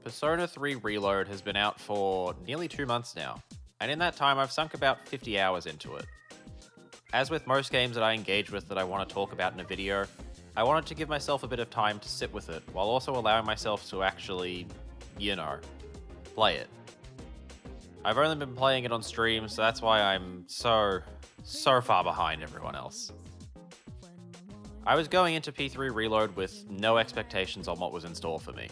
Persona 3 Reload has been out for nearly 2 months now, and in that time I've sunk about 50 hours into it. As with most games that I engage with that I want to talk about in a video, I wanted to give myself a bit of time to sit with it, while also allowing myself to actually, play it. I've only been playing it on stream, so that's why I'm so far behind everyone else. I was going into P3 Reload with no expectations on what was in store for me.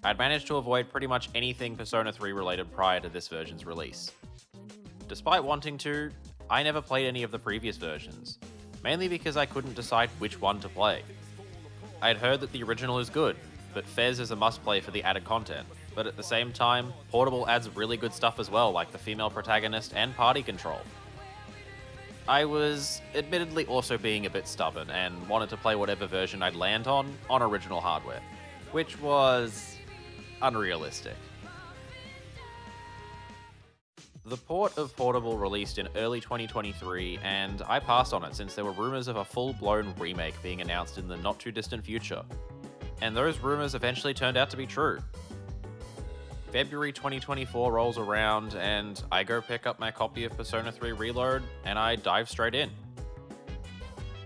I'd managed to avoid pretty much anything Persona 3 related prior to this version's release. Despite wanting to, I never played any of the previous versions, mainly because I couldn't decide which one to play. I had heard that the original is good, but Fez is a must-play for the added content, but at the same time, Portable adds really good stuff as well, like the female protagonist and party control. I was admittedly also being a bit stubborn and wanted to play whatever version I'd land on original hardware, which was unrealistic. The port of Portable released in early 2023, and I passed on it since there were rumors of a full-blown remake being announced in the not-too-distant future. And those rumors eventually turned out to be true. February 2024 rolls around, and I go pick up my copy of Persona 3 Reload, and I dive straight in.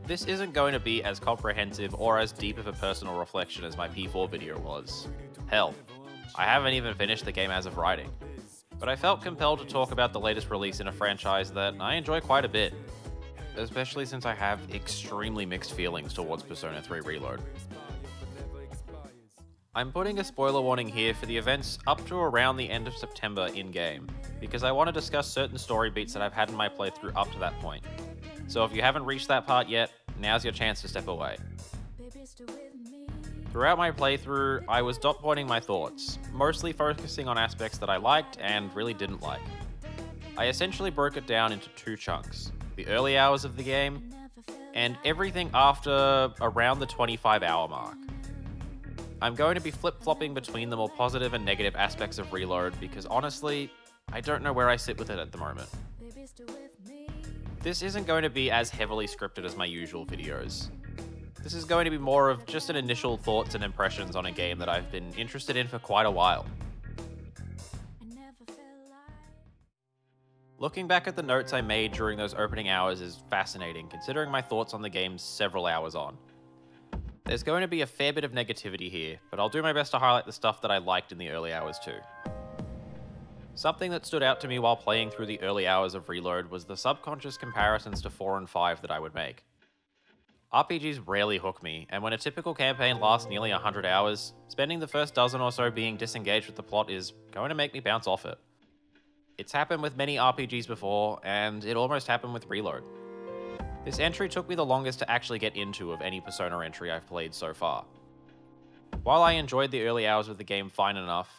This isn't going to be as comprehensive or as deep of a personal reflection as my P4 video was. Hell, I haven't even finished the game as of writing. But I felt compelled to talk about the latest release in a franchise that I enjoy quite a bit, especially since I have extremely mixed feelings towards Persona 3 Reload. I'm putting a spoiler warning here for the events up to around the end of September in-game, because I want to discuss certain story beats that I've had in my playthrough up to that point. So if you haven't reached that part yet, now's your chance to step away. Throughout my playthrough, I was dot pointing my thoughts, mostly focusing on aspects that I liked and really didn't like. I essentially broke it down into two chunks: the early hours of the game, and everything after around the 25-hour mark. I'm going to be flip-flopping between the more positive and negative aspects of Reload because honestly, I don't know where I sit with it at the moment. This isn't going to be as heavily scripted as my usual videos. This is going to be more of just an initial thoughts and impressions on a game that I've been interested in for quite a while. Looking back at the notes I made during those opening hours is fascinating, considering my thoughts on the game several hours on. There's going to be a fair bit of negativity here, but I'll do my best to highlight the stuff that I liked in the early hours too. Something that stood out to me while playing through the early hours of Reload was the subconscious comparisons to 4 and 5 that I would make. RPGs rarely hook me, and when a typical campaign lasts nearly 100 hours, spending the first dozen or so being disengaged with the plot is going to make me bounce off it. It's happened with many RPGs before, and it almost happened with Reload. This entry took me the longest to actually get into of any Persona entry I've played so far. While I enjoyed the early hours of the game fine enough,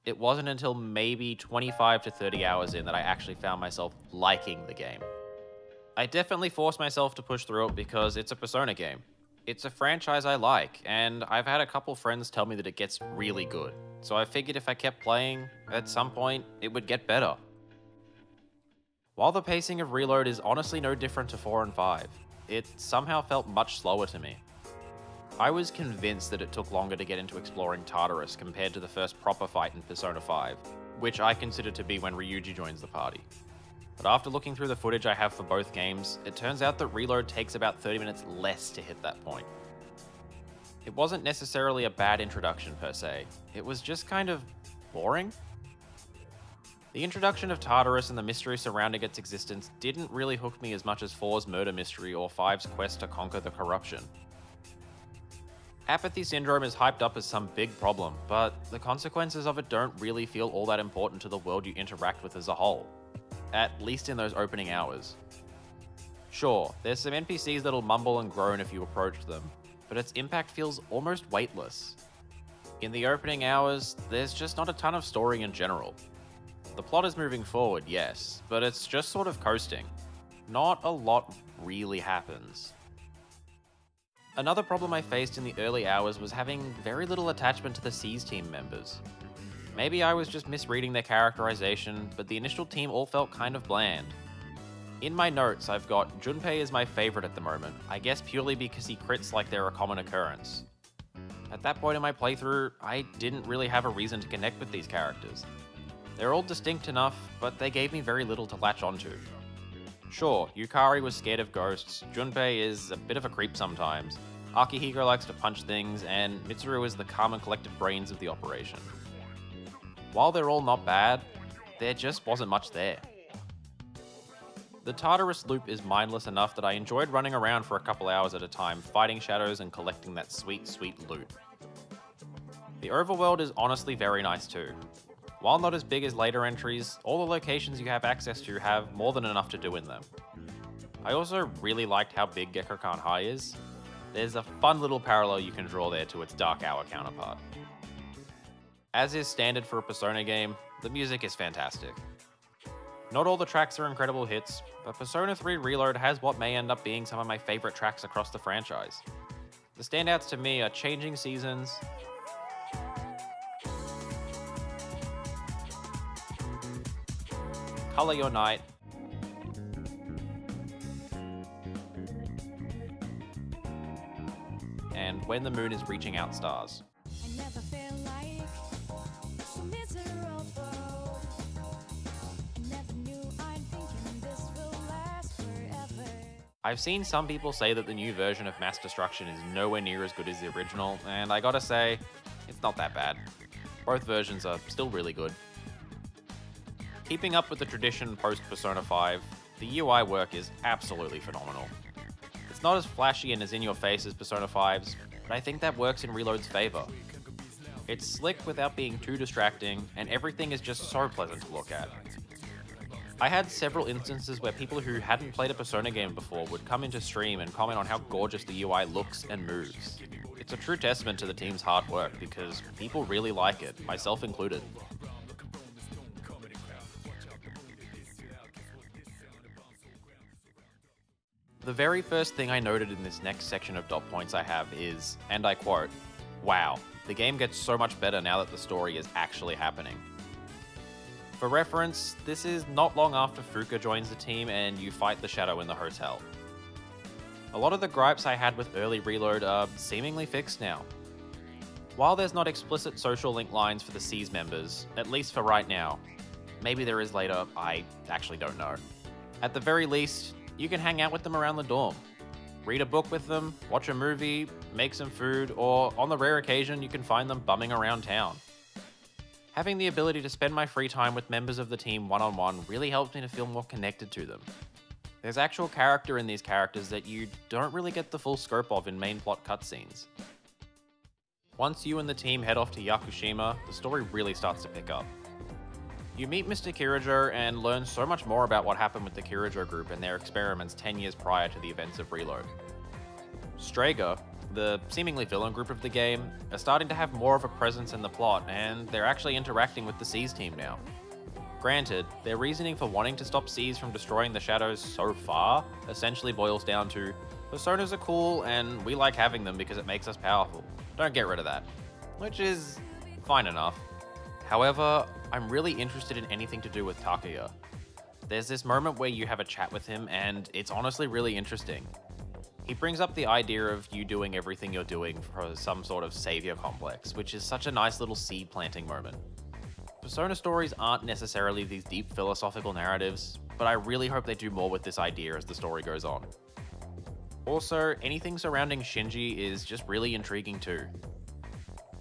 it wasn't until maybe 25 to 30 hours in that I actually found myself liking the game. I definitely forced myself to push through it because it's a Persona game. It's a franchise I like, and I've had a couple friends tell me that it gets really good, so I figured if I kept playing, at some point, it would get better. While the pacing of Reload is honestly no different to 4 and 5, it somehow felt much slower to me. I was convinced that it took longer to get into exploring Tartarus compared to the first proper fight in Persona 5, which I consider to be when Ryuji joins the party. But after looking through the footage I have for both games, it turns out that Reload takes about 30 minutes less to hit that point. It wasn't necessarily a bad introduction per se, it was just kind of boring. The introduction of Tartarus and the mystery surrounding its existence didn't really hook me as much as 4's murder mystery or 5's quest to conquer the corruption. Apathy syndrome is hyped up as some big problem, but the consequences of it don't really feel all that important to the world you interact with as a whole, at least in those opening hours. Sure, there's some NPCs that'll mumble and groan if you approach them, but its impact feels almost weightless. In the opening hours, there's just not a ton of story in general. The plot is moving forward, yes, but it's just sort of coasting. Not a lot really happens. Another problem I faced in the early hours was having very little attachment to the SEES team members. Maybe I was just misreading their characterization, but the initial team all felt kind of bland. In my notes, I've got Junpei is my favorite at the moment, I guess purely because he crits like they're a common occurrence. At that point in my playthrough, I didn't really have a reason to connect with these characters. They're all distinct enough, but they gave me very little to latch onto. Sure, Yukari was scared of ghosts, Junpei is a bit of a creep sometimes, Akihiko likes to punch things, and Mitsuru is the calm and collected brains of the operation. While they're all not bad, there just wasn't much there. The Tartarus loop is mindless enough that I enjoyed running around for a couple hours at a time, fighting shadows and collecting that sweet, sweet loot. The overworld is honestly very nice too. While not as big as later entries, all the locations you have access to have more than enough to do in them. I also really liked how big Gekkoukan High is. There's a fun little parallel you can draw there to its Dark Hour counterpart. As is standard for a Persona game, the music is fantastic. Not all the tracks are incredible hits, but Persona 3 Reload has what may end up being some of my favorite tracks across the franchise. The standouts to me are Changing Seasons, Color Your Night, and When the Moon is Reaching Out Stars. I've seen some people say that the new version of Mass Destruction is nowhere near as good as the original, and I gotta say, it's not that bad. Both versions are still really good. Keeping up with the tradition post-Persona 5, the UI work is absolutely phenomenal. It's not as flashy and as in-your-face as Persona 5's, but I think that works in Reload's favour. It's slick without being too distracting, and everything is just so pleasant to look at. I had several instances where people who hadn't played a Persona game before would come into stream and comment on how gorgeous the UI looks and moves. It's a true testament to the team's hard work because people really like it, myself included. The very first thing I noted in this next section of dot points I have is, and I quote, "Wow, the game gets so much better now that the story is actually happening." For reference, this is not long after Fuka joins the team and you fight the Shadow in the hotel. A lot of the gripes I had with early Reload are seemingly fixed now. While there's not explicit social link lines for the SEES members, at least for right now, maybe there is later, I actually don't know. At the very least, you can hang out with them around the dorm. Read a book with them, watch a movie, make some food, or on the rare occasion you can find them bumming around town. Having the ability to spend my free time with members of the team one-on-one really helps me to feel more connected to them. There's actual character in these characters that you don't really get the full scope of in main plot cutscenes. Once you and the team head off to Yakushima, the story really starts to pick up. You meet Mr. Kirijo and learn so much more about what happened with the Kirijo group and their experiments 10 years prior to the events of Reload. Strega, the seemingly villain group of the game, are starting to have more of a presence in the plot, and they're actually interacting with the SEES team now. Granted, their reasoning for wanting to stop SEES from destroying the Shadows so far essentially boils down to, Personas are cool and we like having them because it makes us powerful. Don't get rid of that. Which is fine enough. However, I'm really interested in anything to do with Takuya. There's this moment where you have a chat with him and it's honestly really interesting. He brings up the idea of you doing everything you're doing for some sort of savior complex, which is such a nice little seed planting moment. Persona stories aren't necessarily these deep philosophical narratives, but I really hope they do more with this idea as the story goes on. Also, anything surrounding Shinji is just really intriguing too.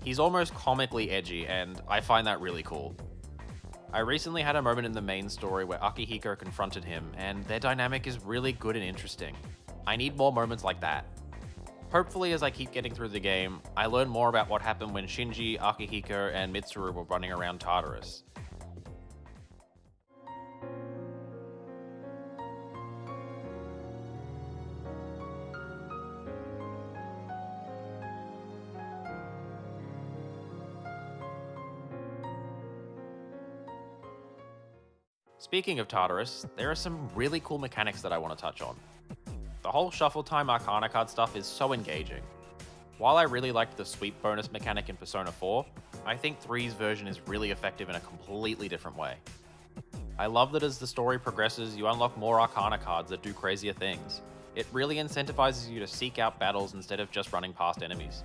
He's almost comically edgy, and I find that really cool. I recently had a moment in the main story where Akihiko confronted him, and their dynamic is really good and interesting. I need more moments like that. Hopefully, as I keep getting through the game, I learn more about what happened when Shinji, Akihiko, and Mitsuru were running around Tartarus. Speaking of Tartarus, there are some really cool mechanics that I want to touch on. The whole Shuffle Time Arcana card stuff is so engaging. While I really liked the sweep bonus mechanic in Persona 4, I think 3's version is really effective in a completely different way. I love that as the story progresses, you unlock more Arcana cards that do crazier things. It really incentivizes you to seek out battles instead of just running past enemies.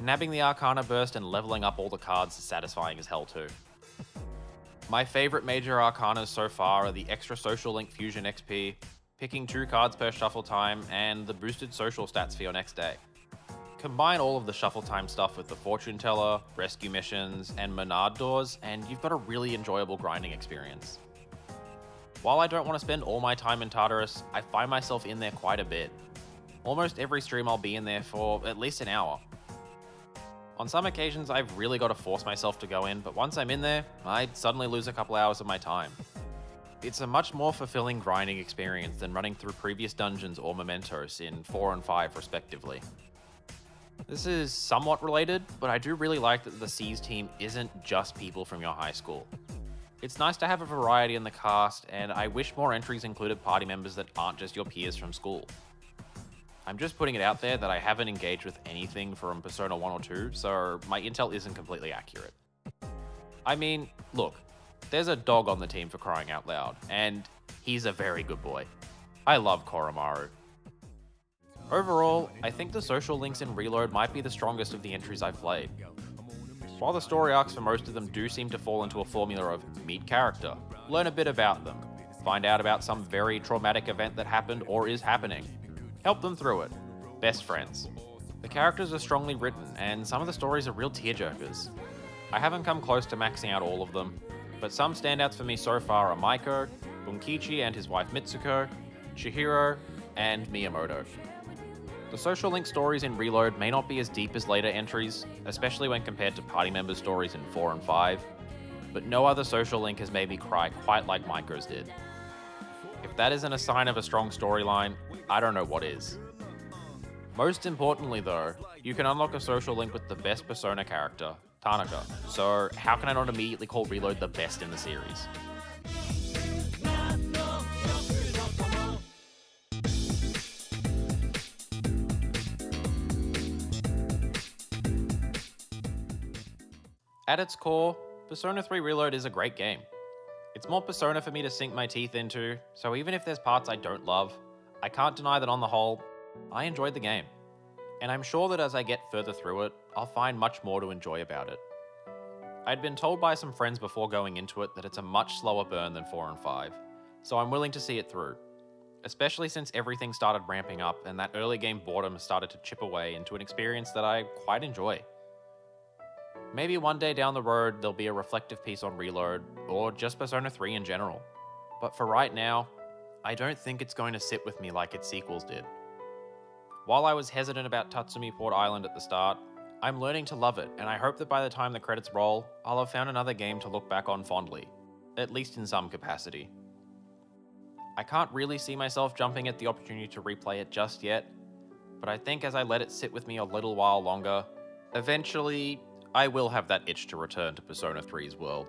Nabbing the Arcana Burst and leveling up all the cards is satisfying as hell too. My favourite major Arcanas so far are the extra Social Link Fusion XP, picking 2 cards per shuffle time, and the boosted social stats for your next day. Combine all of the shuffle time stuff with the Fortune Teller, rescue missions, and Menard doors, and you've got a really enjoyable grinding experience. While I don't want to spend all my time in Tartarus, I find myself in there quite a bit. Almost every stream I'll be in there for at least an hour. On some occasions I've really got to force myself to go in, but once I'm in there, I suddenly lose a couple hours of my time. It's a much more fulfilling grinding experience than running through previous dungeons or mementos in 4 and 5 respectively. This is somewhat related, but I do really like that the Seas team isn't just people from your high school. It's nice to have a variety in the cast, and I wish more entries included party members that aren't just your peers from school. I'm just putting it out there that I haven't engaged with anything from Persona 1 or 2, so my intel isn't completely accurate. I mean, look, there's a dog on the team for crying out loud, and he's a very good boy. I love Koromaru. Overall, I think the social links in Reload might be the strongest of the entries I've played. While the story arcs for most of them do seem to fall into a formula of meet character, learn a bit about them, find out about some very traumatic event that happened or is happening, help them through it, best friends. The characters are strongly written, and some of the stories are real tearjerkers. I haven't come close to maxing out all of them, but some standouts for me so far are Maiko, Bunkichi and his wife Mitsuko, Chihiro, and Miyamoto. The social link stories in Reload may not be as deep as later entries, especially when compared to party members' stories in 4 and 5, but no other social link has made me cry quite like Maiko's did. If that isn't a sign of a strong storyline, I don't know what is. Most importantly though, you can unlock a social link with the best Persona character, Tanaka, so how can I not immediately call Reload the best in the series? At its core, Persona 3 Reload is a great game. It's more Persona for me to sink my teeth into, so even if there's parts I don't love, I can't deny that on the whole, I enjoyed the game. And I'm sure that as I get further through it, I'll find much more to enjoy about it. I'd been told by some friends before going into it that it's a much slower burn than 4 and 5, so I'm willing to see it through. Especially since everything started ramping up and that early game boredom started to chip away into an experience that I quite enjoy. Maybe one day down the road there'll be a reflective piece on Reload, or just Persona 3 in general. But for right now, I don't think it's going to sit with me like its sequels did. While I was hesitant about Tatsumi Port Island at the start, I'm learning to love it, and I hope that by the time the credits roll, I'll have found another game to look back on fondly, at least in some capacity. I can't really see myself jumping at the opportunity to replay it just yet, but I think as I let it sit with me a little while longer, eventually I will have that itch to return to Persona 3's world.